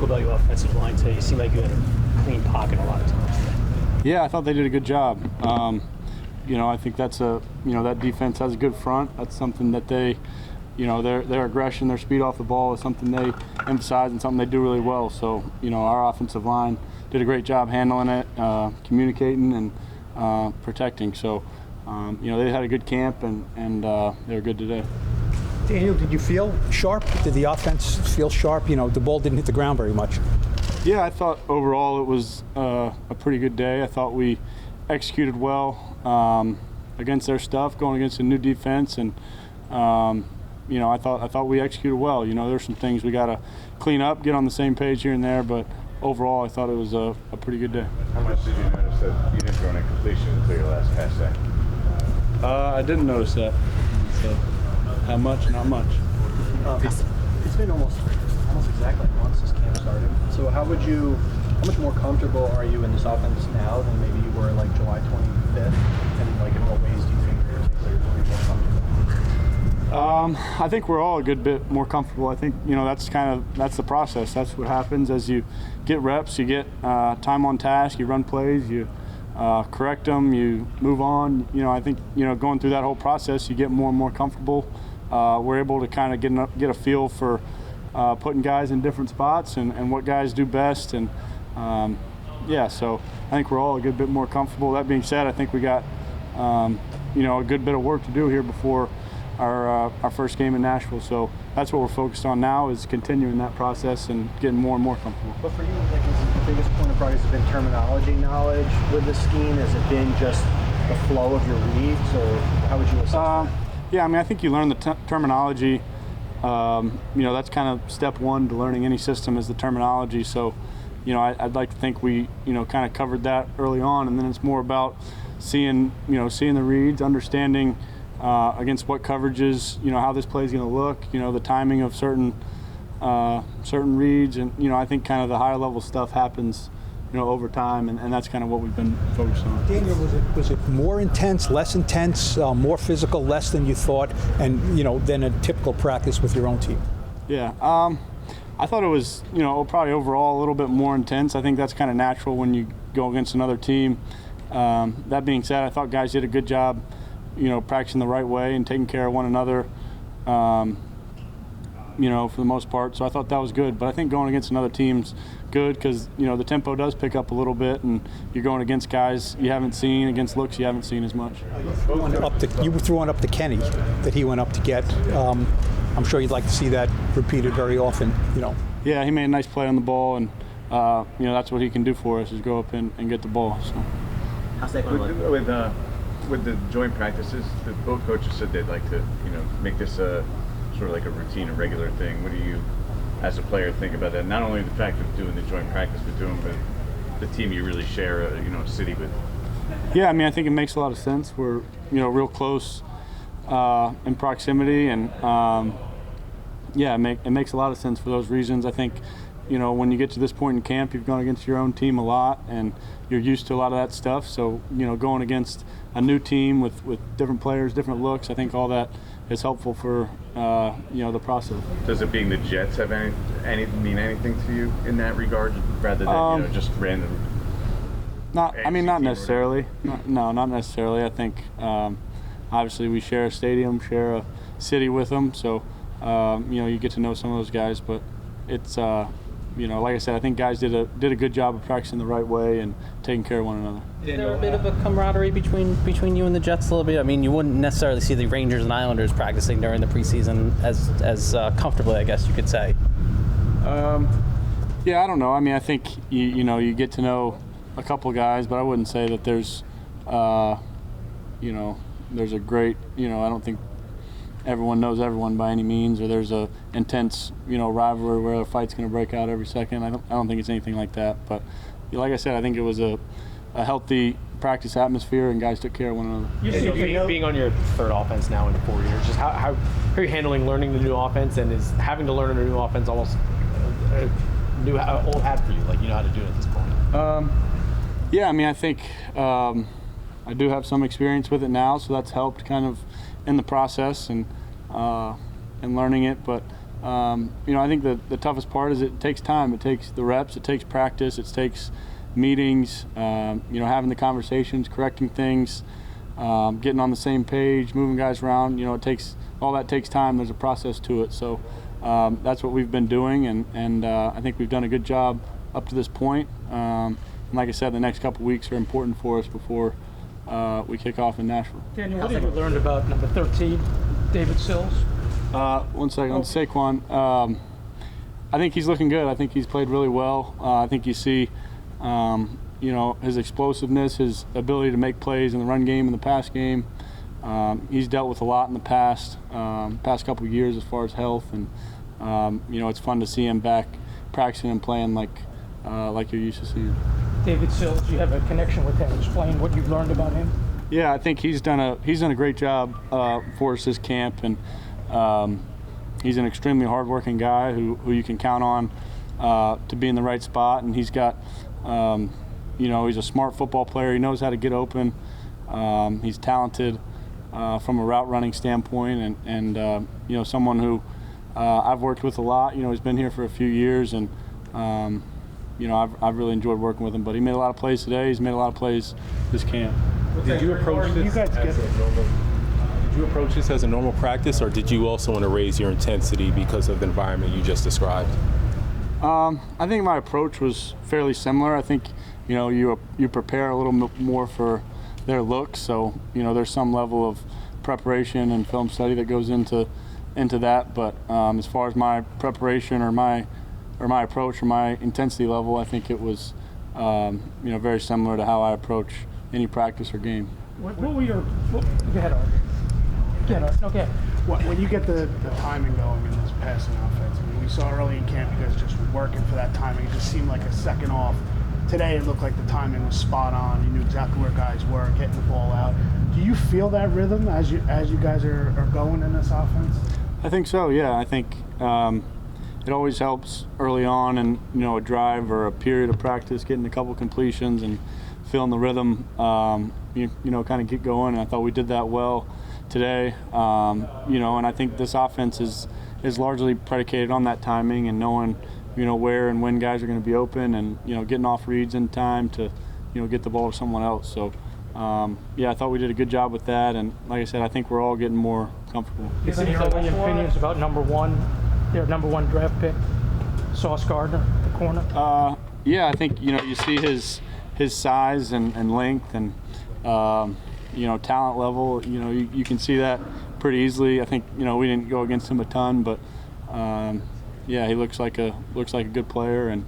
spoke about your offensive line today. You seem like you had a clean pocket a lot of times today. Yeah, I thought they did a good job. I think that's that defense has a good front. That's something that they, their aggression, their speed off the ball is something they emphasize and something they do really well. So, our offensive line did a great job handling it, communicating and protecting. So, they had a good camp and they were good today. Daniel, did you feel sharp? Did the offense feel sharp? The ball didn't hit the ground very much. Yeah, I thought overall it was a pretty good day. I thought we executed well against their stuff, going against a new defense, and I thought we executed well. There's some things we got to clean up, get on the same page here and there, but overall I thought it was a pretty good day. How much did you notice that you didn't throw any completion until your last pass day? I didn't notice that. So, how much? Not much. It's been almost exactly a month since camp started. So how much more comfortable are you in this offense now than maybe you were like July 25th? And in what ways do you think you're particularly more comfortable? I think we're all a good bit more comfortable. I think that's the process. That's what happens as you get reps, you get time on task, you run plays, you correct them, you move on. I think going through that whole process, you get more and more comfortable. We're able to kind of get a feel for putting guys in different spots and what guys do best. And so I think we're all a good bit more comfortable. That being said, I think we got a good bit of work to do here before our first game in Nashville. So that's what we're focused on now, is continuing that process and getting more and more comfortable. But for you, is the biggest point of progress has been terminology knowledge with the scheme? Has it been just the flow of your reads, or how would you assess that? Yeah, I think you learn the terminology. That's kind of step one to learning any system, is the terminology. So, I'd like to think we, kind of covered that early on, and then it's more about seeing the reads, understanding against what coverages, how this play is going to look, the timing of certain reads, and I think kind of the higher level stuff happens, over time, and that's kind of what we've been focused on. Daniel, was it more intense, less intense, more physical, less than you thought, and than a typical practice with your own team? Yeah, I thought it was probably overall a little bit more intense. I think that's kind of natural when you go against another team. That being said, I thought guys did a good job, practicing the right way and taking care of one another, for the most part. So I thought that was good. But I think going against another team's good because, the tempo does pick up a little bit, and you're going against guys you haven't seen, against looks you haven't seen as much. You threw one up to Kenny that he went up to get. I'm sure you'd like to see that repeated very often, Yeah, he made a nice play on the ball, and, that's what he can do for us, is go up and get the ball. So. How's that going? With the joint practices, both coaches said they'd like to, make this a sort of like a routine, a regular thing. What do you, as a player, think about that? Not only the fact of doing the joint practice with them, but the team you really share, a city with. Yeah, I think it makes a lot of sense. We're, real close in proximity, and it makes a lot of sense for those reasons. I think, when you get to this point in camp, you've gone against your own team a lot, and you're used to a lot of that stuff. So, going against a new team with different players, different looks, I think all that is helpful for, the process. Does it being the Jets have mean anything to you in that regard, rather than, just random? Not necessarily. No, not necessarily. I think, obviously we share a stadium, share a city with them. So, you get to know some of those guys, but it's, like I said, I think guys did a good job of practicing the right way and taking care of one another. Is there a bit of a camaraderie between you and the Jets a little bit? You wouldn't necessarily see the Rangers and Islanders practicing during the preseason as comfortably, I guess you could say. Yeah, I don't know. I think you get to know a couple guys, but I wouldn't say that there's there's a great I don't think everyone knows everyone by any means, or there's a intense rivalry where a fight's going to break out every second. I don't think it's anything like that. But like I said, I think it was a healthy practice atmosphere, and guys took care of one another. Being on your third offense now in 4 years, just how are you handling learning the new offense, and is having to learn a new offense almost a new old hat for you? Like, you know how to do it at this point? I think I do have some experience with it now, so that's helped kind of in the process and learning it. But I think the toughest part is it takes time. It takes the reps. It takes practice. It takes meetings. Having the conversations, correcting things, getting on the same page, moving guys around. All that takes time. There's a process to it. So that's what we've been doing, and I think we've done a good job up to this point. And like I said, the next couple weeks are important for us before we kick off in Nashville. Daniel, what have you learned about number 13, David Sills? 1 second. On Saquon, I think he's looking good. I think he's played really well. I think you see, his explosiveness, his ability to make plays in the run game and the pass game. He's dealt with a lot in the past couple of years as far as health, and it's fun to see him back practicing and playing like you're used to seeing. David Sills, you have a connection with him. Explain what you've learned about him. Yeah, I think he's done a great job for us this camp, and he's an extremely hardworking guy who you can count on to be in the right spot. And he's got, he's a smart football player. He knows how to get open. He's talented from a route running standpoint, and someone who I've worked with a lot. He's been here for a few years, and I've really enjoyed working with him. But he made a lot of plays today. He's made a lot of plays this camp. Did you approach this as a normal practice, or did you also want to raise your intensity because of the environment you just described? I think my approach was fairly similar. I think you prepare a little more for their looks, so there's some level of preparation and film study that goes into that. But as far as my preparation or my approach or my intensity level, I think it was very similar to how I approach any practice or game. What were your? Go ahead, Art. Go ahead, Art. Okay. When you get the timing going in this passing offense, I mean, we saw early in camp you guys just working for that timing. It just seemed like a second off. Today it looked like the timing was spot on. You knew exactly where guys were, getting the ball out. Do you feel that rhythm as you guys are going in this offense? I think so. Yeah, I think it always helps early on, and a drive or a period of practice, getting a couple completions and feeling the rhythm. Kind of get going. And I thought we did that well today. And I think this offense is largely predicated on that timing and knowing where and when guys are going to be open, and getting off reads in time to get the ball to someone else. So I thought we did a good job with that, and like I said, I think we're all getting more comfortable. Is there any early opinions about their number one draft pick, Sauce Gardner, the corner? I think you see his size and length and talent level. You can see that pretty easily. I think we didn't go against him a ton, but he looks like a good player, and